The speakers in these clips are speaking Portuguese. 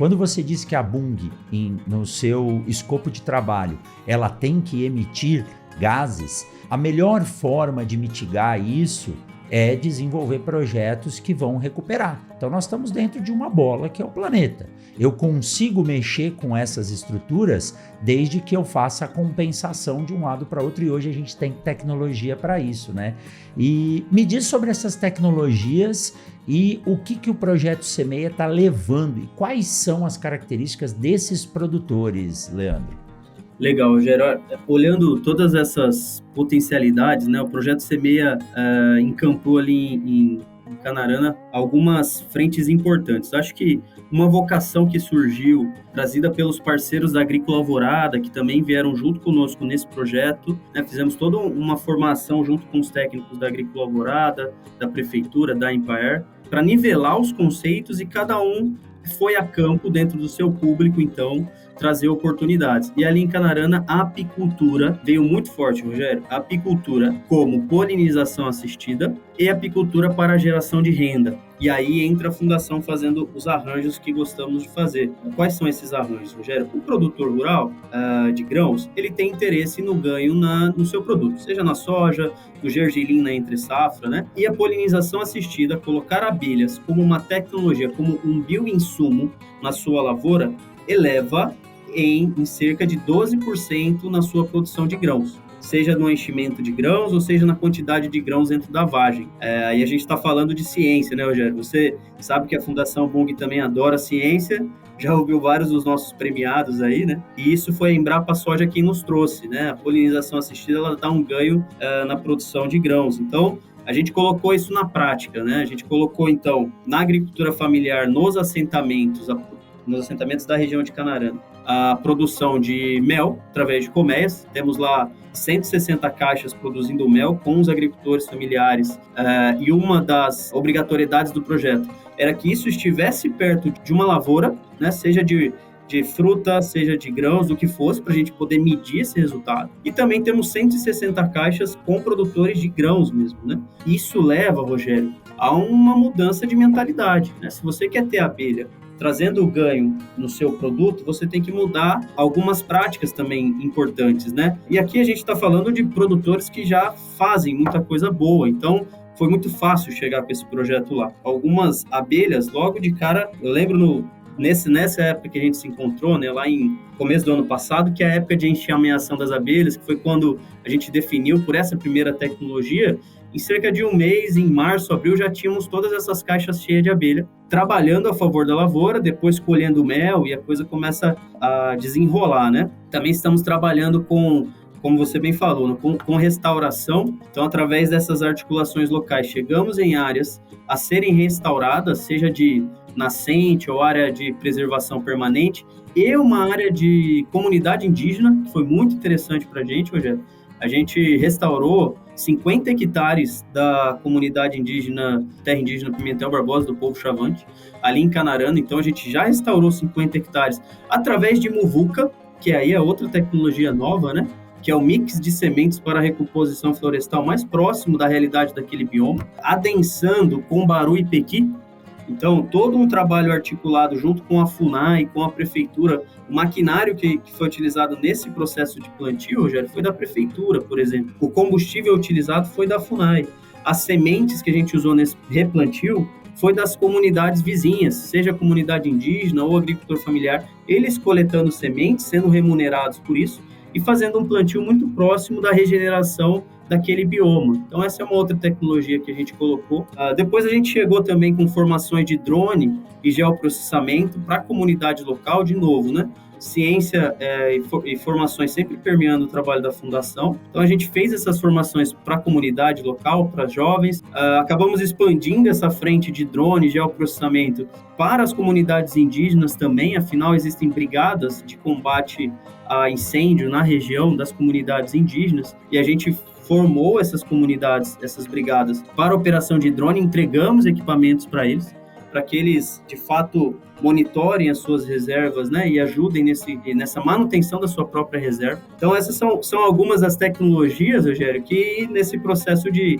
Quando você diz que a Bunge, no seu escopo de trabalho, ela tem que emitir gases, a melhor forma de mitigar isso é desenvolver projetos que vão recuperar. Então nós estamos dentro de uma bola que é o planeta. Eu consigo mexer com essas estruturas desde que eu faça a compensação de um lado para outro, e hoje a gente tem tecnologia para isso, né? E me diz sobre essas tecnologias e o que o Projeto Semeia está levando e quais são as características desses produtores, Leandro? Legal, Rogério. Olhando todas essas potencialidades, né, o Projeto Semeia encampou ali em Canarana algumas frentes importantes. Acho que uma vocação que surgiu, trazida pelos parceiros da Agrícola Alvorada, que também vieram junto conosco nesse projeto, né, fizemos toda uma formação junto com os técnicos da Agrícola Alvorada, da Prefeitura, da Embraer, para nivelar os conceitos, e cada um foi a campo dentro do seu público, então, trazer oportunidades. E ali em Canarana, a apicultura veio muito forte, Rogério. A apicultura como polinização assistida e apicultura para geração de renda. E aí entra a fundação fazendo os arranjos que gostamos de fazer. Quais são esses arranjos, Rogério? O produtor rural de grãos, ele tem interesse no ganho no seu produto, seja na soja, no gergelim, na entre-safra, né? E a polinização assistida, colocar abelhas como uma tecnologia, como um bioinsumo na sua lavoura, eleva em cerca de 12% na sua produção de grãos, seja no enchimento de grãos ou seja na quantidade de grãos dentro da vagem. Aí a gente está falando de ciência, né, Rogério? Você sabe que a Fundação Bunge também adora ciência, já ouviu vários dos nossos premiados aí, né? E isso foi a Embrapa Soja quem nos trouxe, né? A polinização assistida, ela dá um ganho na produção de grãos. Então, a gente colocou isso na prática, né? A gente colocou, então, na agricultura familiar, nos assentamentos da região de Canarana, a produção de mel através de colmeias. Temos lá 160 caixas produzindo mel com os agricultores familiares, e uma das obrigatoriedades do projeto era que isso estivesse perto de uma lavoura, né, seja de fruta, seja de grãos, do que fosse, para a gente poder medir esse resultado. E também temos 160 caixas com produtores de grãos mesmo, né? Isso leva, Rogério, a uma mudança de mentalidade, né? Se você quer ter abelha trazendo o ganho no seu produto, você tem que mudar algumas práticas também importantes, né? E aqui a gente está falando de produtores que já fazem muita coisa boa, então foi muito fácil chegar com esse projeto lá. Algumas abelhas, logo de cara, eu lembro nessa época que a gente se encontrou, né, lá em começo do ano passado, que é a época de enxameação das abelhas, que foi quando a gente definiu por essa primeira tecnologia. Em cerca de um mês, em março, abril, já tínhamos todas essas caixas cheias de abelha, trabalhando a favor da lavoura, depois colhendo mel, e a coisa começa a desenrolar, né? Também estamos trabalhando como você bem falou, né, com restauração. Então, através dessas articulações locais, chegamos em áreas a serem restauradas, seja de nascente ou área de preservação permanente, e uma área de comunidade indígena, que foi muito interessante para a gente, Rogério. A gente restaurou 50 hectares da comunidade indígena, terra indígena Pimentel Barbosa, do povo Chavante, ali em Canarana. Então, a gente já restaurou 50 hectares através de muvuca, que aí é outra tecnologia nova, né? Que é o mix de sementes para a recomposição florestal mais próximo da realidade daquele bioma, adensando com baru e pequi. Então, todo um trabalho articulado junto com a FUNAI, com a prefeitura. O maquinário que foi utilizado nesse processo de plantio, Rogério, foi da prefeitura, por exemplo. O combustível utilizado foi da FUNAI. As sementes que a gente usou nesse replantio foi das comunidades vizinhas, seja a comunidade indígena ou agricultor familiar, eles coletando sementes, sendo remunerados por isso, e fazendo um plantio muito próximo da regeneração daquele bioma. Então, essa é uma outra tecnologia que a gente colocou. Depois a gente chegou também com formações de drone e geoprocessamento para a comunidade local, de novo, né? Ciência e formações sempre permeando o trabalho da Fundação. Então, a gente fez essas formações para a comunidade local, para jovens. Acabamos expandindo essa frente de drone e geoprocessamento para as comunidades indígenas também, afinal, existem brigadas de combate a incêndio na região das comunidades indígenas, e a gente formou essas comunidades, essas brigadas, para a operação de drone, entregamos equipamentos para eles, para que eles, de fato, monitorem as suas reservas, né, e ajudem nessa manutenção da sua própria reserva. Então, essas são algumas das tecnologias, Rogério, que nesse processo de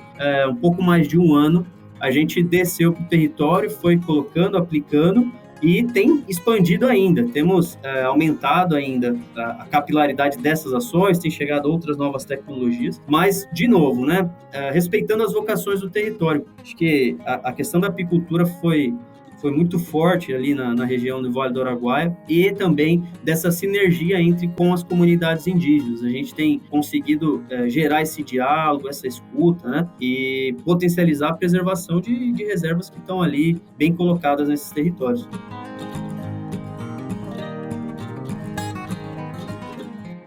um pouco mais de um ano, a gente desceu para o território, foi colocando, aplicando, e tem expandido ainda, temos aumentado ainda a capilaridade dessas ações, tem chegado outras novas tecnologias, mas, de novo, né, respeitando as vocações do território. Acho que a questão da apicultura foi muito forte ali na região do Vale do Araguaia e também dessa sinergia com as comunidades indígenas. A gente tem conseguido gerar esse diálogo, essa escuta, né, e potencializar a preservação de reservas que estão ali bem colocadas nesses territórios.